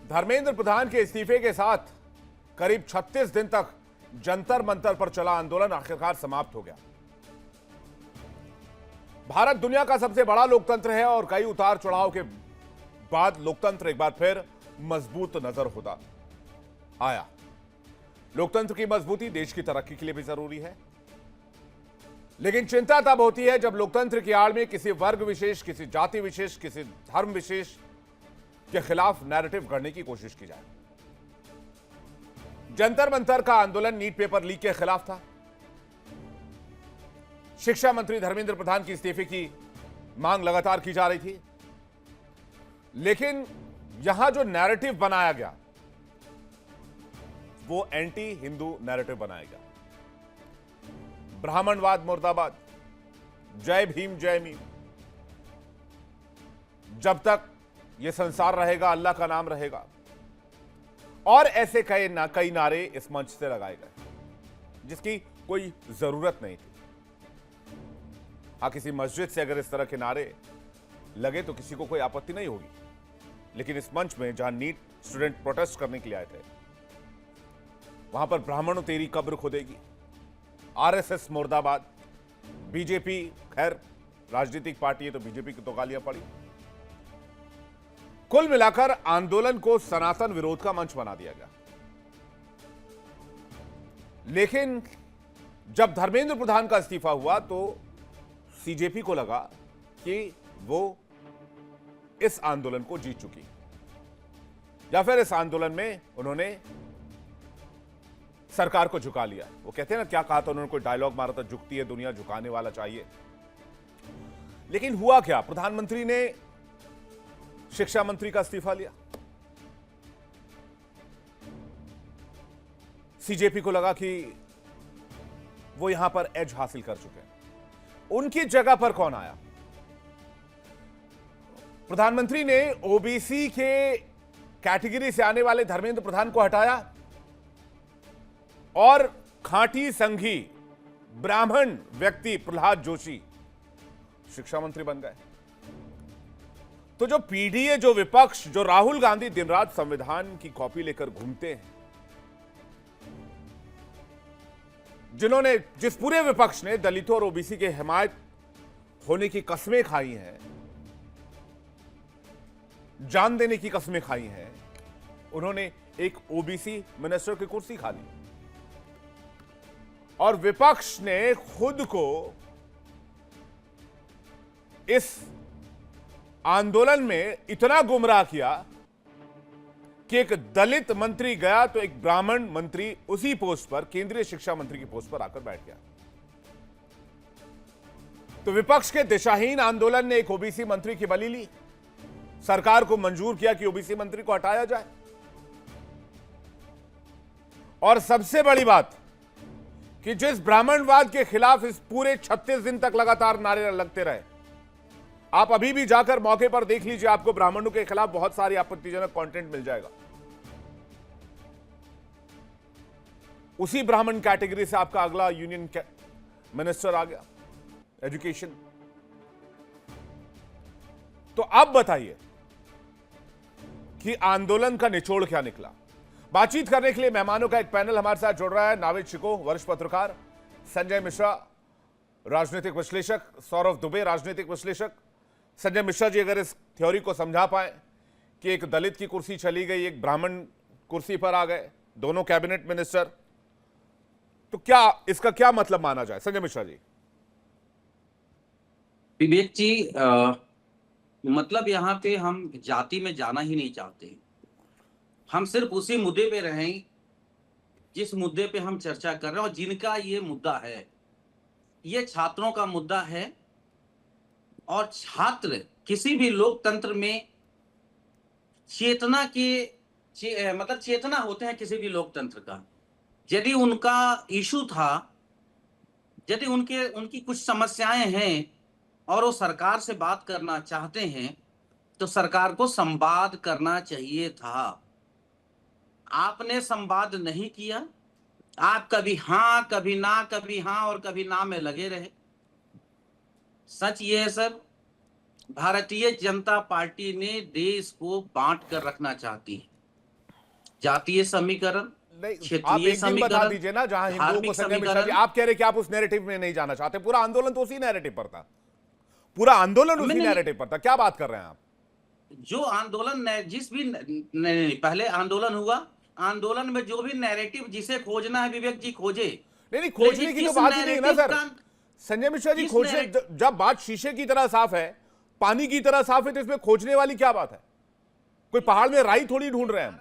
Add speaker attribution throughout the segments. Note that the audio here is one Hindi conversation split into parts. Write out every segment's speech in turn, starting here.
Speaker 1: धर्मेंद्र प्रधान के इस्तीफे के साथ करीब 36 दिन तक जंतर मंतर पर चला आंदोलन आखिरकार समाप्त हो गया। भारत दुनिया का सबसे बड़ा लोकतंत्र है और कई उतार चढ़ाव के बाद लोकतंत्र एक बार फिर मजबूत नजर होता आया। लोकतंत्र की मजबूती देश की तरक्की के लिए भी जरूरी है, लेकिन चिंता तब होती है जब लोकतंत्र की आड़ में किसी वर्ग विशेष, किसी जाति विशेष, किसी धर्म विशेष के खिलाफ नैरेटिव गढ़ने की कोशिश की जाए। जंतर मंतर का आंदोलन नीट पेपर लीक के खिलाफ था। शिक्षा मंत्री धर्मेंद्र प्रधान की इस्तीफे की मांग लगातार की जा रही थी, लेकिन यहां जो नैरेटिव बनाया गया वो एंटी हिंदू नैरेटिव बनाया गया। ब्राह्मणवाद मुर्दाबाद, जय भीम जय मीम, जब तक यह संसार रहेगा अल्लाह का नाम रहेगा, और ऐसे कई नारे इस मंच से लगाए गए जिसकी कोई जरूरत नहीं थी। हाँ, किसी मस्जिद से अगर इस तरह के नारे लगे तो किसी को कोई आपत्ति नहीं होगी, लेकिन इस मंच में जहां नीट स्टूडेंट प्रोटेस्ट करने के लिए आए थे, वहां पर ब्राह्मणों तेरी कब्र खोदेगी, आरएसएस मुर्दाबाद, बीजेपी, खैर राजनीतिक पार्टी है तो बीजेपी की तो गालियां पड़ी। कुल मिलाकर आंदोलन को सनातन विरोध का मंच बना दिया गया। लेकिन जब धर्मेंद्र प्रधान का इस्तीफा हुआ तो सीजेपी को लगा कि वो इस आंदोलन को जीत चुकी, या फिर इस आंदोलन में उन्होंने सरकार को झुका लिया। वो कहते हैं ना, क्या कहा था उन्होंने, कोई डायलॉग मारा था, झुकती है दुनिया झुकाने वाला चाहिए। लेकिन हुआ क्या? प्रधानमंत्री ने शिक्षा मंत्री का इस्तीफा लिया। सीजेपी को लगा कि वो यहां पर एज हासिल कर चुके हैं, उनकी जगह पर कौन आया? प्रधानमंत्री ने ओबीसी के कैटेगरी से आने वाले धर्मेंद्र प्रधान को हटाया और खांटी संघी ब्राह्मण व्यक्ति प्रहलाद जोशी शिक्षा मंत्री बन गए। तो जो पीडीए, जो विपक्ष, जो राहुल गांधी दिन रात संविधान की कॉपी लेकर घूमते हैं, जिन्होंने, जिस पूरे विपक्ष ने दलितों और ओबीसी के हिमायत होने की कस्में खाई हैं, जान देने की कस्में खाई हैं, उन्होंने एक ओबीसी मिनिस्टर की कुर्सी खा ली। और विपक्ष ने खुद को इस आंदोलन में इतना गुमराह किया कि एक दलित मंत्री गया तो एक ब्राह्मण मंत्री उसी पोस्ट पर, केंद्रीय शिक्षा मंत्री की पोस्ट पर आकर बैठ गया। तो विपक्ष के दिशाहीन आंदोलन ने एक ओबीसी मंत्री की बलि ली, सरकार को मंजूर किया कि ओबीसी मंत्री को हटाया जाए। और सबसे बड़ी बात कि जिस ब्राह्मणवाद के खिलाफ इस पूरे 36 दिन तक लगातार नारे लगते रहे, आप अभी भी जाकर मौके पर देख लीजिए, आपको ब्राह्मणों के खिलाफ बहुत सारी आपत्तिजनक कंटेंट मिल जाएगा। उसी ब्राह्मण कैटेगरी से आपका अगला यूनियन मिनिस्टर आ गया, एजुकेशन। तो अब बताइए कि आंदोलन का निचोड़ क्या निकला। बातचीत करने के लिए मेहमानों का एक पैनल हमारे साथ जुड़ रहा है। नाविद शिको, वरिष्ठ पत्रकार, संजय मिश्रा, राजनीतिक विश्लेषक, सौरभ दुबे, राजनीतिक विश्लेषक। संजय मिश्रा जी, अगर इस थ्योरी को समझा पाए कि एक दलित की कुर्सी चली गई, एक ब्राह्मण कुर्सी पर आ गए, दोनों कैबिनेट मिनिस्टर, तो क्या इसका क्या मतलब माना जाए? संजय मिश्रा जी।
Speaker 2: विवेक जी, मतलब यहाँ पे हम जाति में जाना ही नहीं चाहते। हम सिर्फ उसी मुद्दे पे रहें जिस मुद्दे पे हम चर्चा कर रहे हैं, और जिनका ये मुद्दा है, ये छात्रों का मुद्दा है। और छात्र किसी भी लोकतंत्र में चेतना के मतलब चेतना होते हैं किसी भी लोकतंत्र का। यदि उनका इशू था, यदि उनकी कुछ समस्याएं हैं और वो सरकार से बात करना चाहते हैं, तो सरकार को संवाद करना चाहिए था। आपने संवाद नहीं किया, आप कभी हां कभी ना, कभी हां और कभी ना में लगे रहे। सच ये है सर, भारतीय जनता पार्टी ने देश को बांट कर रखना चाहती है। जातीय समीकरण,
Speaker 1: नहीं, आप
Speaker 2: क्षेत्रीय
Speaker 1: एक दिन बता
Speaker 2: समीकरण,
Speaker 1: दीजिए ना जहां हिंदुओं को
Speaker 2: धार्मिक
Speaker 1: संजय मिश्रा जी,
Speaker 2: समीकरण।
Speaker 1: आप कह रहे कि आप उस नैरेटिव में नहीं जाना चाहते, पूरा आंदोलन तो उसी नैरेटिव पर था, पूरा आंदोलन उसी
Speaker 2: मैंने
Speaker 1: नैरेटिव पर था, क्या बात कर रहे हैं आप?
Speaker 2: जो आंदोलन जिस भी नहीं, पहले आंदोलन हुआ, आंदोलन में जो भी नैरेटिव जिसे खोजना है विवेक जी खोजे,
Speaker 1: नहीं नहीं, खोजने
Speaker 2: लेकिन
Speaker 1: की तो
Speaker 2: किस
Speaker 1: बात ही नहीं है ना
Speaker 2: नैरेटिव
Speaker 1: सर।
Speaker 2: का,
Speaker 1: संजय मिश्रा जी,
Speaker 2: किस
Speaker 1: खोजने जब बात शीशे की तरह साफ है, पानी की तरह साफ है, तो इसमें खोजने वाली क्या बात है? कोई पहाड़ में राई थोड़ी ढूंढ रहे हैं हम।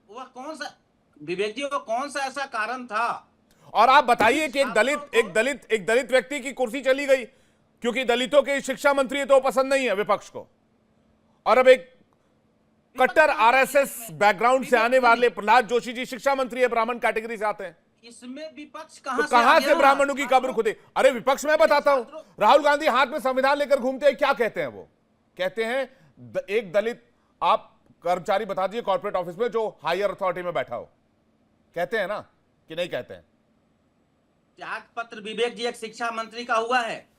Speaker 2: वह कौन सा, विवेक जी, वो कौन सा ऐसा कारण था?
Speaker 1: और आप बताइए कि
Speaker 2: छात्रों को-
Speaker 1: एक दलित व्यक्ति की कुर्सी चली गई क्योंकि दलितों के शिक्षा मंत्री है, तो पसंद नहीं है विपक्ष को, और अब एक कट्टर आरएसएस बैकग्राउंड से आने वाले प्रहलाद जोशी जी शिक्षा मंत्री है, ब्राह्मण कैटेगरी से आते हैं,
Speaker 2: इसमें विपक्ष
Speaker 1: तो
Speaker 2: कहां
Speaker 1: कहां
Speaker 2: आ
Speaker 1: से
Speaker 2: गया?
Speaker 1: ब्राह्मणों की कब्र खुदे? अरे विपक्ष में बताता हूं, राहुल गांधी हाथ में संविधान लेकर घूमते हैं, क्या कहते हैं वो? कहते हैं एक दलित आप कर्मचारी बता दीजिए कॉर्पोरेट ऑफिस में जो हायर अथॉरिटी में बैठा हो, कहते हैं ना कि नहीं कहते हैं?
Speaker 2: त्याग पत्र विवेक जी एक शिक्षा मंत्री का हुआ है,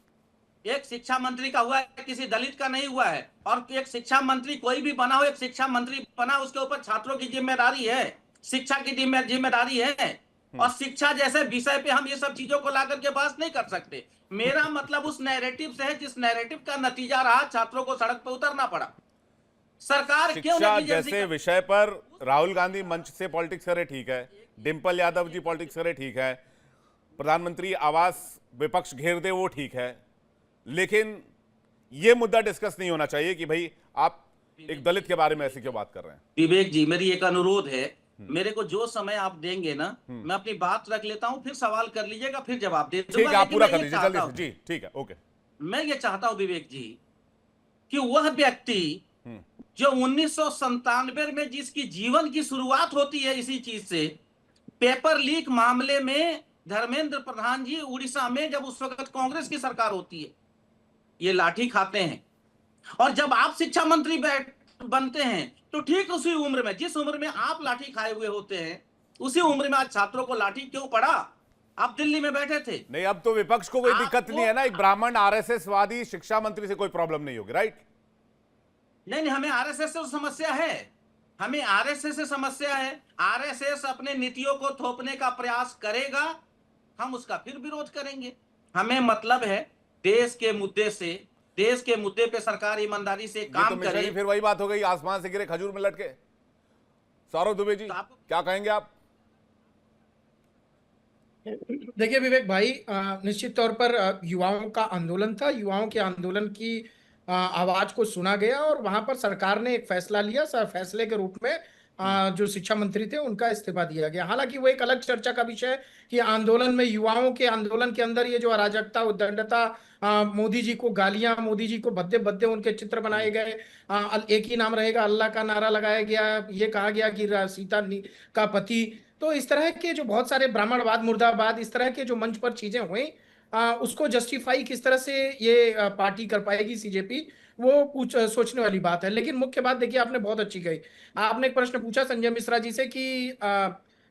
Speaker 2: एक शिक्षा मंत्री का हुआ है, किसी दलित का नहीं हुआ है। और एक शिक्षा मंत्री कोई भी बना हो, एक शिक्षा मंत्री बना, उसके ऊपर छात्रों की जिम्मेदारी है, शिक्षा की जिम्मेदारी है। और शिक्षा जैसे विषय पे हम ये सब चीजों को ला करके बात नहीं कर सकते। मेरा मतलब उस नैरेटिव से है जिस नैरेटिव का नतीजा रहा छात्रों को सड़क पर उतरना पड़ा। सरकार क्यों
Speaker 1: शिक्षा
Speaker 2: नेग्लिजेंसी
Speaker 1: जैसे विषय पर राहुल गांधी मंच से पॉलिटिक्स करे, ठीक है, डिंपल यादव जी पॉलिटिक्स करे, ठीक है, प्रधानमंत्री आवास विपक्ष घेर दे, वो ठीक है, लेकिन यह मुद्दा डिस्कस नहीं होना चाहिए कि भाई आप एक दलित के बारे में ऐसे क्यों बात कर रहे हैं?
Speaker 2: विवेक जी, मेरी एक अनुरोध है, मेरे को जो समय आप देंगे ना, मैं अपनी बात रख लेता हूं, फिर सवाल कर लीजिएगा, फिर जवाब दे
Speaker 1: ठीक
Speaker 2: दूंगा।
Speaker 1: है, आप
Speaker 2: लेकिन
Speaker 1: पूरा
Speaker 2: मैं
Speaker 1: कर
Speaker 2: ये
Speaker 1: लीजिए
Speaker 2: चाहता
Speaker 1: जल्दी से
Speaker 2: हूं,
Speaker 1: जी, ठीक है, ओके।
Speaker 2: मैं ये चाहता हूं विवेक जी कि वह व्यक्ति जो 1997 में जिसकी जीवन की शुरुआत होती है इसी चीज से, पेपर लीक मामले में धर्मेंद्र प्रधान जी उड़ीसा में, जब उस वक्त कांग्रेस की सरकार होती है, ये लाठी खाते हैं। और जब आप शिक्षा मंत्री बनते हैं तो ठीक उसी उम्र में, जिस उम्र में आप लाठी खाए हुए होते हैं, उसी उम्र में आज छात्रों को लाठी क्यों पड़ा? आप दिल्ली में बैठे थे।
Speaker 1: नहीं, अब तो विपक्ष को कोई दिक्कत
Speaker 2: आपको-
Speaker 1: नहीं है ना, एक ब्राह्मण आरएसएस वादी शिक्षा मंत्री से कोई प्रॉब्लम नहीं होगी, राइट?
Speaker 2: नहीं, हमें आरएसएस से तो समस्या है, हमें आरएसएस से समस्या है। आरएसएस अपने नीतियों को थोपने का प्रयास करेगा, हम उसका फिर विरोध करेंगे। हमें मतलब है देश के मुद्दे से, देश के मुद्दे पे सरकार ईमानदारी से
Speaker 1: ये तो
Speaker 2: काम
Speaker 1: मिश्रा
Speaker 2: करे।
Speaker 1: जी फिर वही बात हो गई, आसमान से गिरे खजूर में लटके। सौरभ दुबे जी,
Speaker 2: तो आप-
Speaker 1: क्या कहेंगे आप?
Speaker 3: देखिए विवेक भाई, निश्चित तौर पर युवाओं का आंदोलन था, युवाओं के आंदोलन की आवाज को सुना गया और वहां पर सरकार ने एक फैसला लिया। फैसले के रूप में जो शिक्षा मंत्री थे उनका इस्तीफा दिया गया। हालांकि वो एक अलग चर्चा का विषय है कि आंदोलन में, युवाओं के आंदोलन के अंदर ये जो अराजकता, उद्दंडता, मोदी जी को गालियां, मोदी जी को भद्दे भद्दे उनके चित्र बनाए गए, एक ही नाम रहेगा अल्लाह का नारा लगाया गया, ये कहा गया कि सीता का पति, तो इस तरह के जो बहुत सारे ब्राह्मणवाद, मुर्दाबाद, इस तरह के जो मंच पर चीजें हुई, उसको जस्टिफाई किस तरह से ये पार्टी कर पाएगी सीजेपी, वो कुछ सोचने वाली बात है। लेकिन मुख्य बात देखिए, आपने बहुत अच्छी कही। आपने एक प्रश्न पूछा संजय मिश्रा जी से कि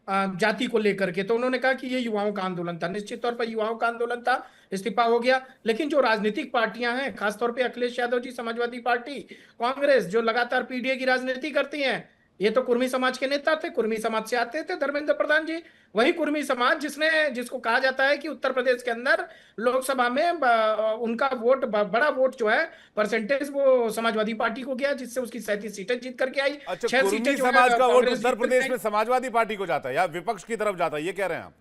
Speaker 3: जाति को लेकर के, तो उन्होंने कहा कि ये युवाओं का आंदोलन था। निश्चित तौर पर युवाओं का आंदोलन था, इस्तीफा हो गया। लेकिन जो राजनीतिक पार्टियां हैं, खासतौर पे अखिलेश यादव जी, समाजवादी पार्टी, कांग्रेस, जो लगातार पीडीए की राजनीति करती हैं, ये तो कुर्मी समाज के नेता थे, कुर्मी समाज से आते थे धर्मेंद्र प्रधान जी। वही कुर्मी समाज जिसको कहा जाता है कि उत्तर प्रदेश के अंदर लोकसभा में उनका वोट, बड़ा वोट जो है परसेंटेज, वो समाजवादी पार्टी को गया, जिससे उसकी 37 सीटें जीत करके आई।
Speaker 1: अच्छा,
Speaker 3: 6
Speaker 1: कुर्मी
Speaker 3: सीटें जो है
Speaker 1: समाज का वोट
Speaker 3: कांग्रेस
Speaker 1: उत्तर
Speaker 3: जीत
Speaker 1: प्रदेश
Speaker 3: करके
Speaker 1: में समाजवादी पार्टी को जाता है या विपक्ष की तरफ जाता है, ये कह रहे हैं आप?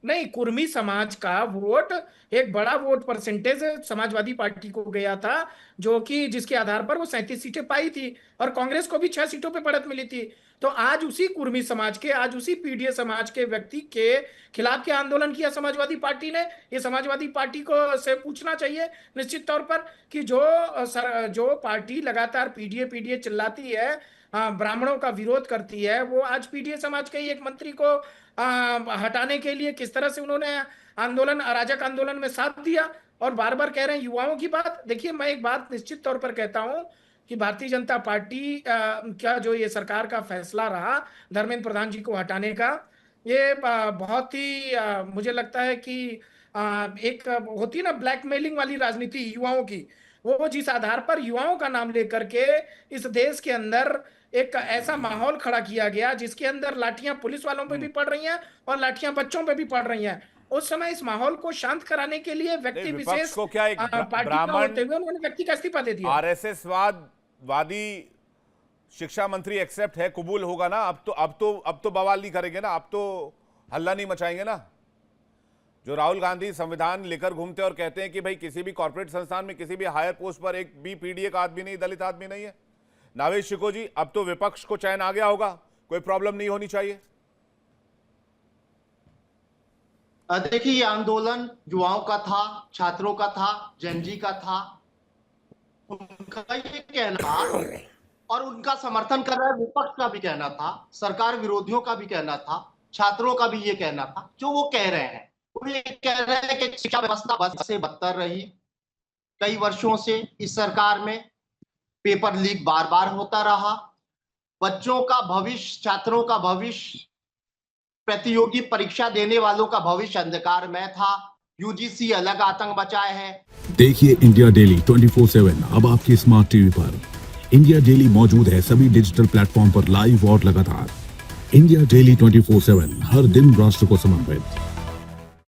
Speaker 3: नहीं, कुर्मी समाज का वोट, एक बड़ा वोट परसेंटेज समाजवादी पार्टी को गया था, जो कि जिसके आधार पर वो 37 सीटें पाई थी और कांग्रेस को भी 6 सीटों पे बढ़त मिली थी। तो आज उसी कुर्मी समाज के, आज उसी पीडीए समाज के व्यक्ति के खिलाफ क्या आंदोलन किया समाजवादी पार्टी ने? ये समाजवादी पार्टी को से पूछना चाहिए निश्चित तौर पर कि जो पार्टी लगातार पीडीए पीडीए चिल्लाती है, ब्राह्मणों का विरोध करती है, वो आज पीडीए समाज के ही एक मंत्री को हटाने के लिए किस तरह से उन्होंने आंदोलन, अराजक आंदोलन में साथ दिया। और बार बार कह रहे हैं युवाओं की बात। देखिए, मैं एक बात निश्चित तौर पर कहता हूं कि भारतीय जनता पार्टी का जो ये सरकार का फैसला रहा धर्मेंद्र प्रधान जी को हटाने का, ये बहुत ही मुझे लगता है कि एक होती है ना ब्लैकमेलिंग वाली राजनीति युवाओं की, वो जिस आधार पर युवाओं का नाम लेकर के इस देश के अंदर एक ऐसा माहौल खड़ा किया गया जिसके अंदर लाठियां पुलिस वालों पे भी पड़ रही हैं और लाठियां बच्चों पे भी पड़ रही हैं। उस समय इस माहौल को शांत कराने के लिए व्यक्ति
Speaker 1: नहीं, विपक्ष
Speaker 3: विशेष
Speaker 1: को क्या एक
Speaker 3: पार्टी का
Speaker 1: ब्राह्मण
Speaker 3: होते हुए उन्होंने व्यक्ति का इस्तीफा दे दिया।
Speaker 1: आरएसएस वादी शिक्षा मंत्री एक्सेप्ट है, कबूल होगा ना? अब तो बवाल नहीं करेंगे ना, अब तो हल्ला नहीं मचाएंगे ना? जो राहुल गांधी संविधान लेकर घूमते और कहते हैं कि भाई किसी भी कॉर्पोरेट संस्थान में किसी भी हायर पोस्ट पर एक भी पीडीए का आदमी नहीं, दलित आदमी नहीं है। नावेश शिको जी, अब तो विपक्ष को चैन आ गया होगा, कोई प्रॉब्लम नहीं होनी चाहिए।
Speaker 4: देखिए, ये आंदोलन युवाओं का था, छात्रों का था, जेनजी का था। उनका ये कहना और उनका समर्थन कर रहे विपक्ष का भी कहना था, सरकार विरोधियों का भी कहना था, छात्रों का भी ये कहना था। जो वो कह रहे हैं, वो ये कह रहे हैं कि शिक्षा व्यवस्था बद से बदतर रही। कई वर्षों से इस सरकार में पेपर लीक बार बार होता रहा। बच्चों का भविष्य, छात्रों का भविष्य, प्रतियोगी परीक्षा देने वालों का भविष्य अंधकार में था। यूजीसी अलग आतंक बचाए है।
Speaker 5: देखिए इंडिया डेली 24/7 अब आपके स्मार्ट टीवी पर। इंडिया डेली मौजूद है सभी डिजिटल प्लेटफॉर्म पर लाइव और लगातार। इंडिया डेली 24/7 हर दिन राष्ट्र को समर्पित।